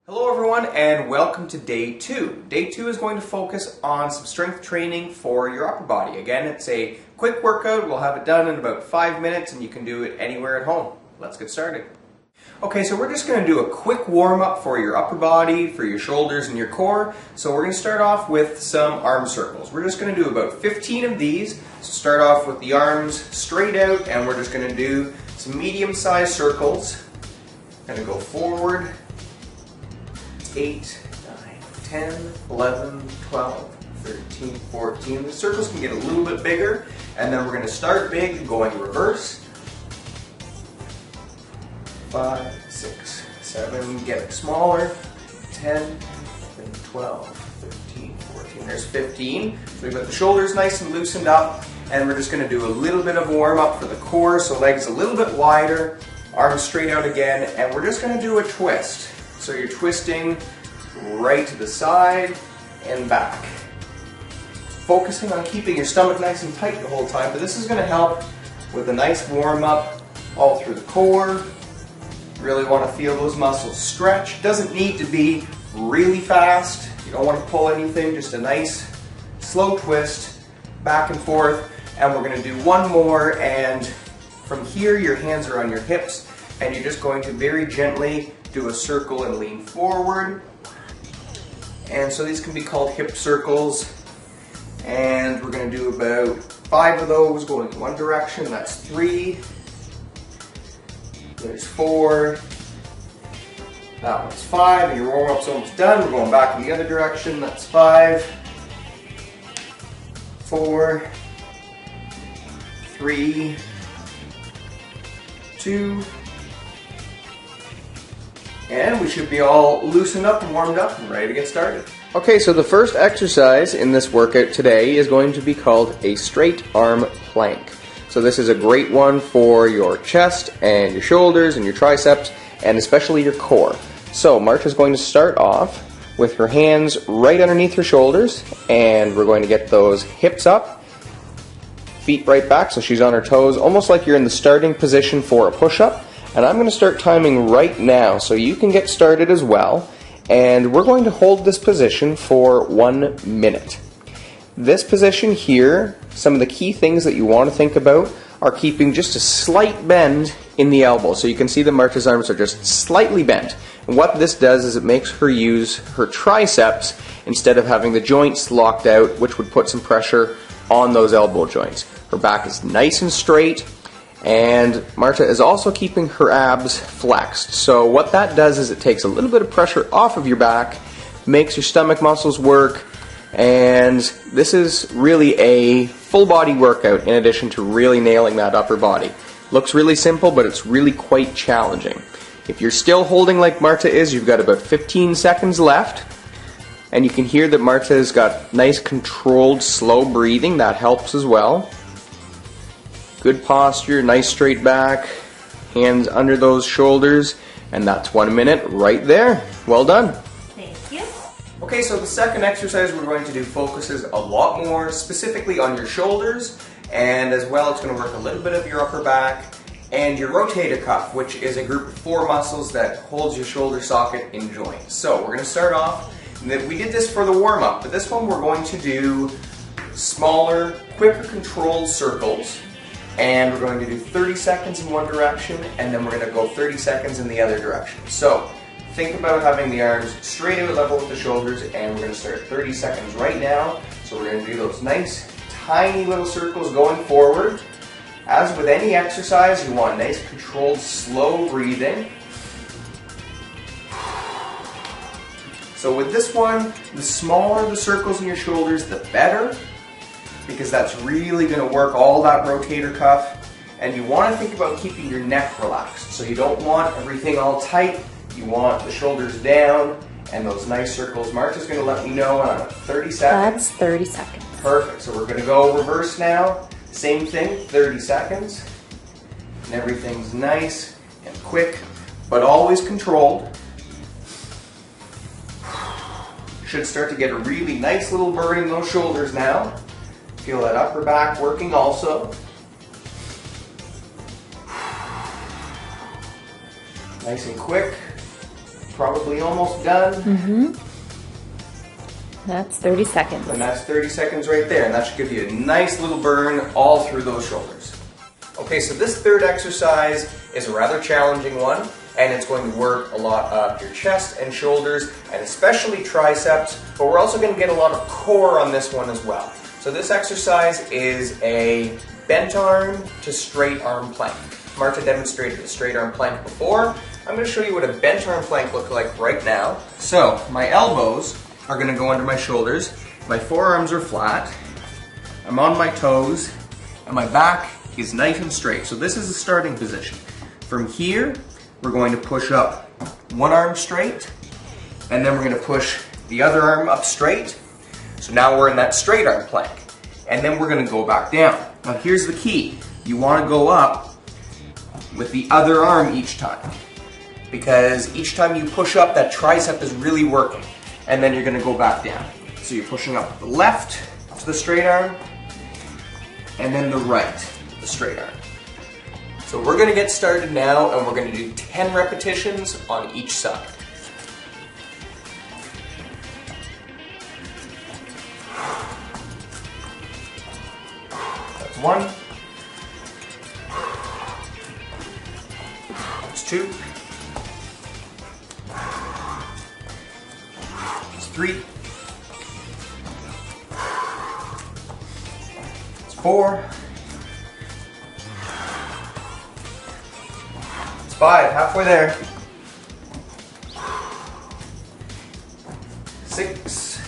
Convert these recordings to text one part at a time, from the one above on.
Hello everyone and welcome to day 2. Day 2 is going to focus on some strength training for your upper body. Again, it's a quick workout. We'll have it done in about 5 minutes and you can do it anywhere at home. Let's get started. Okay, so we're just going to do a quick warm-up for your upper body, for your shoulders and your core. So we're going to start off with some arm circles. We're just going to do about 15 of these. So start off with the arms straight out and we're just going to do some medium-sized circles. Going to go forward. 8, 9, 10, 11, 12, 13, 14. The circles can get a little bit bigger, and then we're going to start big, going reverse. 5, 6, 7, get smaller. 10, 11, 12, 13, 14. There's 15. So we've got the shoulders nice and loosened up, and we're just going to do a little bit of warm up for the core, so legs a little bit wider, arms straight out again, and we're just going to do a twist. So you're twisting right to the side and back. Focusing on keeping your stomach nice and tight the whole time, but this is going to help with a nice warm up all through the core. Really want to feel those muscles stretch. Doesn't need to be really fast. You don't want to pull anything, just a nice slow twist back and forth. And we're going to do one more, and from here your hands are on your hips and you're just going to very gently do a circle and lean forward. And so these can be called hip circles. And we're going to do about 5 of those going in one direction. That's 3. There's 4. That one's 5. And your warm-up's almost done. We're going back in the other direction. That's 5. 4. 3. 2. And we should be all loosened up and warmed up and ready to get started. Okay, so the first exercise in this workout today is going to be called a straight arm plank. So this is a great one for your chest and your shoulders and your triceps and especially your core. So Marta's going to start off with her hands right underneath her shoulders, and we're going to get those hips up, feet right back so she's on her toes, almost like you're in the starting position for a push-up. And I'm going to start timing right now so you can get started as well. And we're going to hold this position for 1 minute. This position here, some of the key things that you want to think about are keeping just a slight bend in the elbow. So you can see that Marta's arms are just slightly bent. And what this does is it makes her use her triceps instead of having the joints locked out, which would put some pressure on those elbow joints. Her back is nice and straight. And Marta is also keeping her abs flexed. So what that does is it takes a little bit of pressure off of your back, makes your stomach muscles work, and this is really a full body workout in addition to really nailing that upper body. Looks really simple, but it's really quite challenging. If you're still holding like Marta is, you've got about 15 seconds left. And you can hear that Marta's got nice controlled slow breathing. That helps as well. Good posture, nice straight back, hands under those shoulders, and that's 1 minute right there. Well done. Thank you. Okay, so the second exercise we're going to do focuses a lot more specifically on your shoulders, and as well it's going to work a little bit of your upper back and your rotator cuff, which is a group of 4 muscles that holds your shoulder socket in joint. So we're going to start off, we did this for the warm-up, but this one we're going to do smaller, quicker controlled circles. And we're going to do 30 seconds in one direction, and then we're going to go 30 seconds in the other direction. So think about having the arms straight out level with the shoulders, and we're going to start 30 seconds right now. So we're going to do those nice, tiny little circles going forward. As with any exercise, you want nice, controlled, slow breathing. So with this one, the smaller the circles in your shoulders, the better, because that's really going to work all that rotator cuff. And you want to think about keeping your neck relaxed. So you don't want everything all tight. You want the shoulders down and those nice circles. Marta's going to let me know on 30 seconds. That's 30 seconds. Perfect. So we're going to go reverse now. Same thing, 30 seconds. And everything's nice and quick, but always controlled. Should start to get a really nice little burn in those shoulders now. Feel that upper back working also. Nice and quick. probably almost done. That's 30 seconds. And that's 30 seconds right there, and that should give you a nice little burn all through those shoulders. Okay, so this third exercise is a rather challenging one, and it's going to work a lot of your chest and shoulders, and especially triceps, but we're also going to get a lot of core on this one as well. So this exercise is a bent arm to straight arm plank. Marta demonstrated a straight arm plank before. I'm going to show you what a bent arm plank looks like right now. So my elbows are going to go under my shoulders, my forearms are flat, I'm on my toes, and my back is nice and straight. So this is the starting position. From here, we're going to push up one arm straight, and then we're going to push the other arm up straight. So now we're in that straight arm plank. And then we're going to go back down. Now here's the key. You want to go up with the other arm each time. Because each time you push up, that tricep is really working. And then you're going to go back down. So you're pushing up the left to the straight arm, and then the right to the straight arm. So we're going to get started now, and we're going to do 10 repetitions on each side. That's 1. That's 2. That's 3. That's 4. It's 5. Halfway there. 6.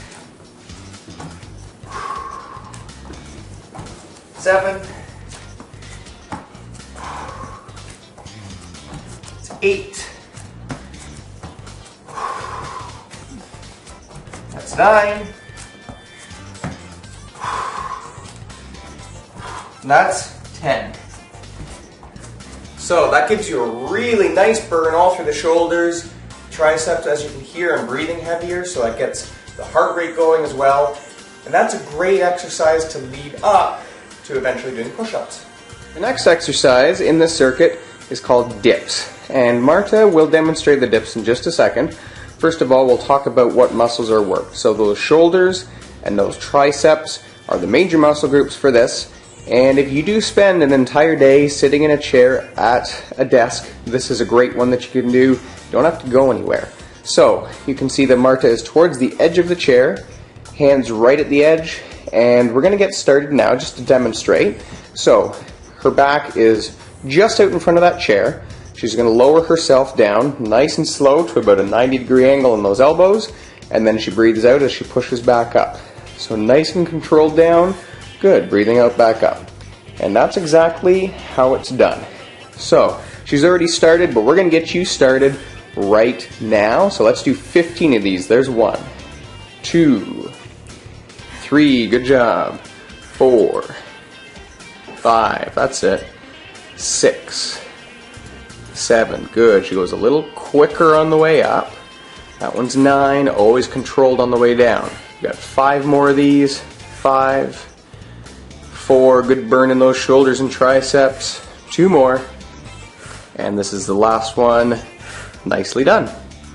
7. It's 8. That's 9. And that's 10. So that gives you a really nice burn all through the shoulders, triceps. As you can hear, I'm breathing heavier, so that gets the heart rate going as well. And that's a great exercise to lead up to eventually doing push-ups. The next exercise in this circuit is called dips, and Marta will demonstrate the dips in just a second. First of all, we'll talk about what muscles are worked. So those shoulders and those triceps are the major muscle groups for this. And if you do spend an entire day sitting in a chair at a desk, this is a great one that you can do. You don't have to go anywhere. So you can see that Marta is towards the edge of the chair, hands right at the edge, and we're going to get started now just to demonstrate. So her back is just out in front of that chair. She's going to lower herself down nice and slow to about a 90-degree angle in those elbows, and then she breathes out as she pushes back up. So nice and controlled down. Good, breathing out back up. And that's exactly how it's done. So, she's already started, but we're going to get you started right now. So let's do 15 of these. There's 1, 2, 3, good job. 4, 5, that's it. 6, 7, good. She goes a little quicker on the way up. That one's 9, always controlled on the way down. You got 5 more of these. 5, 4, good burn in those shoulders and triceps. 2 more. And this is the last one. Nicely done.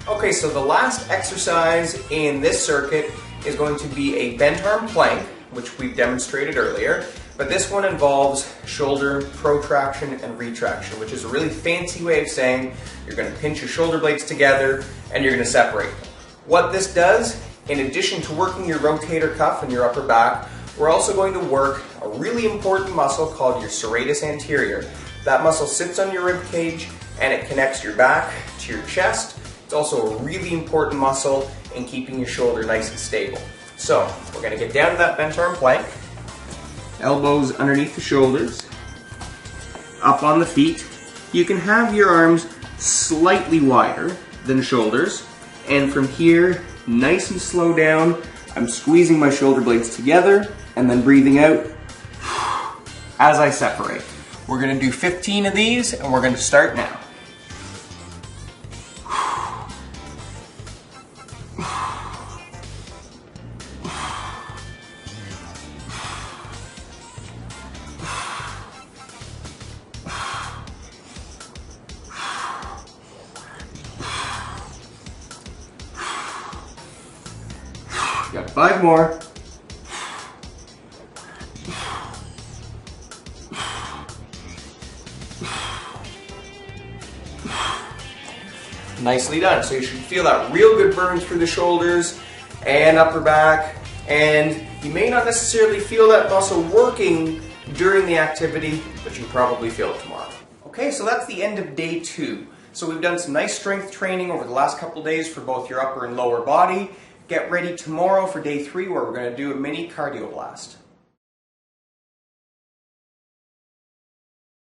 Okay, so the last exercise in this circuit is going to be a bent arm plank, which we've demonstrated earlier. But this one involves shoulder protraction and retraction, which is a really fancy way of saying you're going to pinch your shoulder blades together and you're going to separate them. What this does, in addition to working your rotator cuff and your upper back, we're also going to work a really important muscle called your serratus anterior. That muscle sits on your rib cage and it connects your back to your chest. It's also a really important muscle in keeping your shoulder nice and stable. So we're going to get down to that bent arm plank. Elbows underneath the shoulders, up on the feet. You can have your arms slightly wider than shoulders, and from here, nice and slow down, I'm squeezing my shoulder blades together and then breathing out as I separate. We're going to do 15 of these and we're going to start now. Got 5 more. Nicely done. So you should feel that real good burn through the shoulders and upper back. And you may not necessarily feel that muscle working during the activity, but you probably feel it tomorrow. Okay, so that's the end of day 2. So we've done some nice strength training over the last couple days for both your upper and lower body. Get ready tomorrow for day 3 where we're going to do a mini cardio blast.